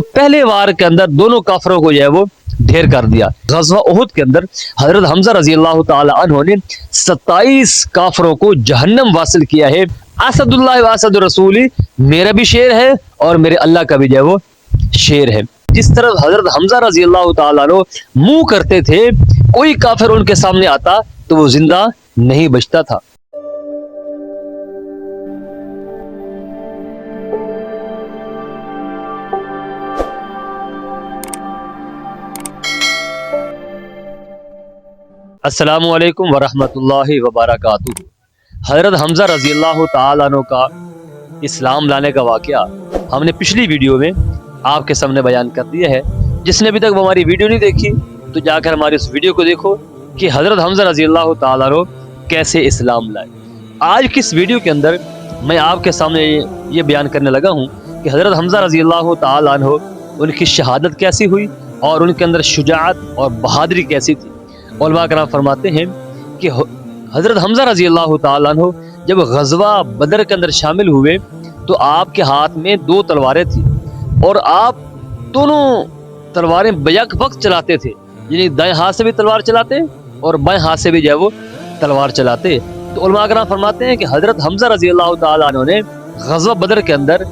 पहले वार के अंदर दोनों काफरों को जो है वो ढेर कर दिया। गज़वा उहुद के अंदर हजरत हमजा रजी अल्लाह ताला अन्हु ने 27 काफरों को जहन्नम वासिल किया है। असदुल्लाह व असद रसूली, मेरा भी शेर है और मेरे अल्लाह का भी जो है वो शेर है। जिस तरह हजरत हमजा रजी अल्लाह ताला अन्हु मुंह करते थे, कोई काफिर उनके सामने आता तो वो जिंदा नहीं बचता था। अस्सलामु अलैकुम वरहमतुल्लाहि वबरकातुहू। हजरत हमजा रजी अल्लाह ताला अन्हु का इस्लाम लाने का वाक़या हमने पिछली वीडियो में आपके सामने बयान कर दिया है। जिसने अभी तक हमारी वीडियो नहीं देखी तो जाकर हमारी उस वीडियो को देखो कि हजरत हमजा रजी अल्लाह ताला अन्हु कैसे इस्लाम लाए। आज की इस वीडियो के अंदर मैं आपके सामने ये बयान करने लगा हूँ कि हजरत हमजा रजी अल्लाह ताला अन्हु उनकी शहादत कैसी हुई और उनके अंदर शुजाअत और बहादुरी कैसी थी। उलमा कराम फरमाते हैं कि हजरत हमजा रजी अल्लाह ताला अन्हु जब गज़वा बदर के अंदर शामिल हुए तो आपके हाथ में 2 तलवारें थी और आप दोनों तलवारें बैक वक्त चलाते थे, यानी दाएं हाथ से भी तलवार चलाते और बाएं हाथ से भी जो है वो तलवार चलाते। तो उलमा कराम फरमाते हैं कि हजरत हमजा रजी अल्लाह ताला अन्हु ने गज़वा बदर के अंदर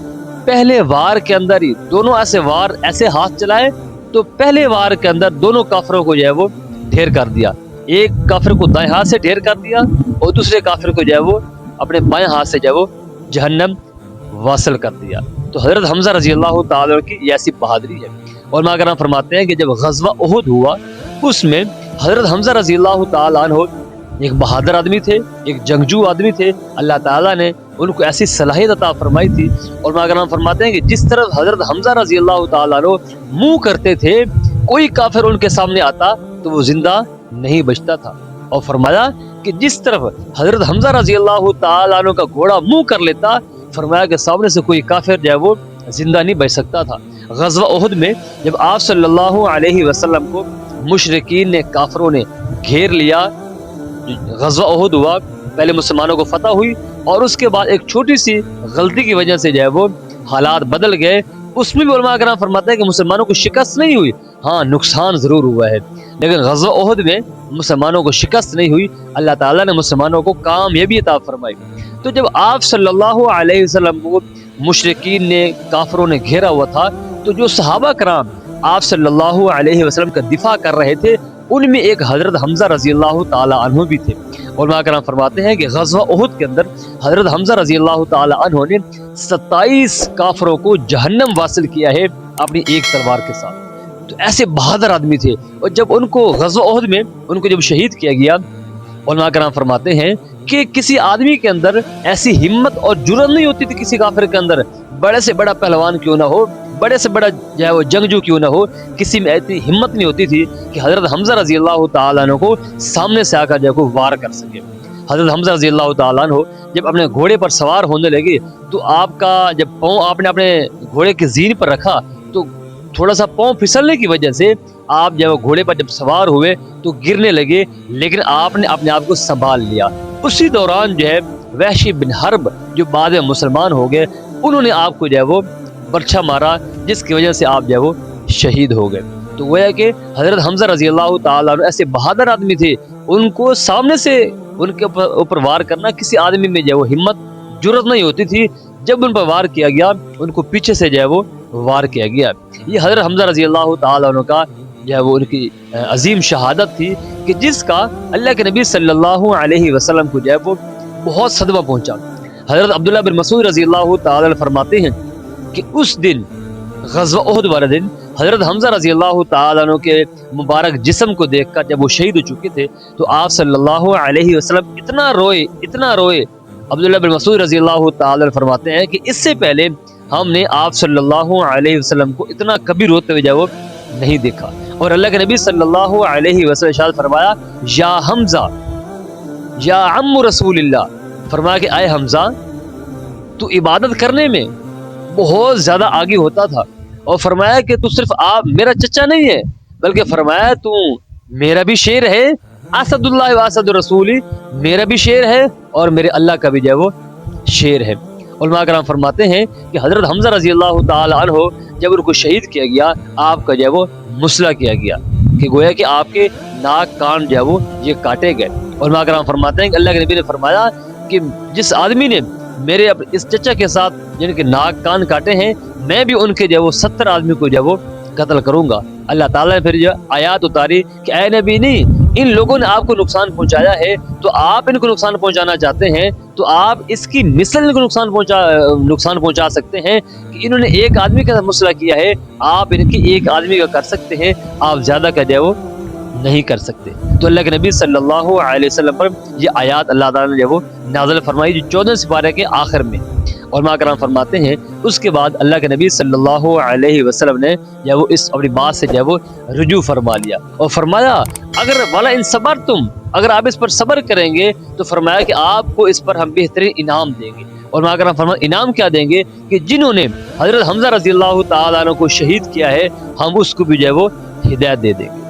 पहले वार के अंदर ही दोनों ऐसे हाथ चलाए तो पहले वार के अंदर दोनों काफरों को जो है वो ढेर कर दिया। एक काफिर को दाएं हाथ से ढेर कर दिया और दूसरे काफिर को जो है वो अपने बाएं हाथ से जो है वो जहन्नम वासिल कर दिया। तो हजरत हमजा रजी अल्लाह ताला की ऐसी बहादुरी है। और मां फरमाते हैं कि जब गज़वा उहुद हुआ उसमें हजरत हमजा रजी अल्लाह ताला अन्हु एक बहादुर आदमी थे, एक जंगजू आदमी थे। अल्लाह ताला ने उनको ऐसी सलाहियत अता फरमाई थी। और मां फरमाते हैं कि जिस तरह हजरत हमजा रजी अल्लाह ताला अन्हु मुंह करते थे, कोई काफिर उनके सामने आता तो वो जिंदा नहीं बचता था। और फरमाया कि जिस तरफ हजरत हमजा रजी अल्लाह ताला अन्हु का घोड़ा मुंह कर लेता, फरमाया कि सामने से कोई काफिर जो है वो जिंदा नहीं बच सकता था। गज़वा उहुद में जब आप सल्लल्लाहु अलैहि वसल्लम को मुशरिकीन ने, काफिरों ने घेर लिया, गज़वा उहुद हुआ, पहले मुसलमानों को फतह हुई और उसके बाद एक छोटी सी गलती की वजह से जो है वो हालात बदल गए। उसमें भी उलमा कराम फरमाते हैं कि मुसलमानों को शिकस्त नहीं हुई, हाँ नुकसान जरूर हुआ है, लेकिन गज़वा उहुद में मुसलमानों को शिकस्त नहीं हुई। अल्लाह ताला ने मुसलमानों को कामयाबी अता फरमाई। तो जब आप सल्लल्लाहु अलैहि वसल्लम को मुशरिकीन ने, काफिरों ने घेरा हुआ था, तो जो सहाबा कराम आप सल्लल्लाहु अलैहि वसल्लम का दिफा कर रहे थे, उनमें एक हजरत हमजा रजी अल्लाह ताला अन्हु भी थे। और मां फरमाते हैं कि गज़वा उहुद के अंदर हजरत हमजा रजी अल्लाह ताला अन्हु ने 27 काफिरों को जहन्नम वासिल किया है अपनी एक तलवार के साथ। तो ऐसे बहादुर आदमी थे। और जब उनको गज़वा उहुद में उनको जब शहीद किया गया, उलमा कराम फरमाते हैं कि किसी आदमी के अंदर ऐसी हिम्मत और जुर्रत नहीं होती थी, किसी काफिर के अंदर बड़े से बड़ा पहलवान क्यों ना हो, बड़े से बड़ा जो है वो जंगजू क्यों ना हो, किसी में ऐसी हिम्मत नहीं होती थी कि हजरत हमजा रजी अल्लाह ताला अन्हु को सामने से आकर जो है वार कर सके। हजरत हमजा रजी अल्लाह ताला अन्हु जब अपने घोड़े पर सवार होने लगे तो आपका जब पाँव आपने अपने घोड़े की जीन पर रखा तो थोड़ा सा पाँव फिसलने की वजह से आप जब घोड़े पर जब सवार हुए तो गिरने लगे, लेकिन आपने अपने आप को संभाल लिया। उसी दौरान जो है वहशी बिन हर्ब जो बाद में मुसलमान हो गए, उन्होंने आपको जो है वो बर्छा मारा, जिसकी वजह से आप जो है वो शहीद हो गए। तो वो है कि हजरत हमजा रजी अल्लाह ताला अन्हु ऐसे बहादुर आदमी थे, उनको सामने से उनके ऊपर वार करना किसी आदमी में जो है वो हिम्मत जुर्रत नहीं होती थी। जब उन पर वार किया गया, उनको पीछे से जो है वो वार किया गया। ये हजरत हमजा रजी अल्लाह ताला अन्हु का जो है वो उनकी अजीम शहादत थी कि जिसका अल्लाह के नबी सल्लल्लाहु अलैहि वसल्लम को जो है वो बहुत सदमा पहुंचा। हजरत अब्दुल्लाह बिन मसूद रजी अल्लाह ताला फरमाते हैं कि उस दिन गज़वा उहुद वाले दिन हजरत हमजा रजी अल्लाह ताला अन्हु के मुबारक जिस्म को देखकर जब वो शहीद हो चुके थे तो आप सल्लल्लाहु अलैहि वसल्लम इतना रोए। अब्दुल्लाह बिन मसूद रजी अल्लाह ताला फरमाते हैं कि इससे पहले हमने आप सल्लल्लाहु अलैहि वसल्लम को इतना कभी रोते हुए वो नहीं देखा। और अल्लाह के नबी सल्लल्लाहु अलैहि वसल्लम इरशाद फरमाया, या हमजा या अम्मु रसूलिल्लाह, फरमाया कि आए हमजा तू इबादत करने में बहुत ज्यादा आगे होता था। और फरमाया कि तू सिर्फ आप मेरा चचा नहीं है, बल्कि फरमाया तू मेरा भी शेर है, असदुल्लाह व असद रसूली, मेरा भी शेर है और मेरे अल्लाह का भी जो है वो शेर है। उलमा कराम फरमाते हैं कि हज़रत हमज़ा रज़ी अल्लाह ताला अन्हो जब उनको शहीद किया गया, आपका जो है वो मुसला किया गया कि गोया कि आपके नाक कान जो है वो ये काटे गए। उलमा कराम फरमाते हैं कि अल्लाह के नबी ने फरमाया कि जिस आदमी ने मेरे इस चचा के साथ जिनके नाक कान काटे हैं, मैं भी उनके जो है वो 70 आदमी को जो है वो कत्ल करूंगा। अल्लाह ताला ने फिर जो आयत उतारी कि ऐ नबी नहीं, इन लोगों ने आपको नुकसान पहुंचाया है तो आप इनको नुकसान पहुंचाना चाहते हैं तो आप इसकी मिसल इनको नुकसान पहुंचा सकते हैं कि इन्होंने एक आदमी का मसला किया है, आप इनकी एक आदमी का कर सकते हैं, आप ज्यादा का जो है वो नहीं कर सकते। तो अल्लाह के नबी सल्लल्लाहु अलैहि वसल्लम पर ये आयत अल्लाह ताला ने जो वो नाज़िल फरमाई जो 14 सिपारे के आखिर में। और माकराम फरमाते हैं उसके बाद अल्लाह के नबी सल्लल्लाहु अलैहि वसल्लम ने जो वो इस अपनी बात से जो वो रुजू फरमा लिया और फरमाया अगर वाला इन सबर तुम, अगर आप इस पर सब्र करेंगे तो फरमाया कि आपको इस पर हम बेहतरीन इनाम देंगे। और माकराम फरमाया इनाम क्या देंगे कि जिन्होंने हजरत हमज़ा रज़ी अल्लाह ताला अन्हु को शहीद किया है हम उसको भी जो है वो हिदायत दे देंगे।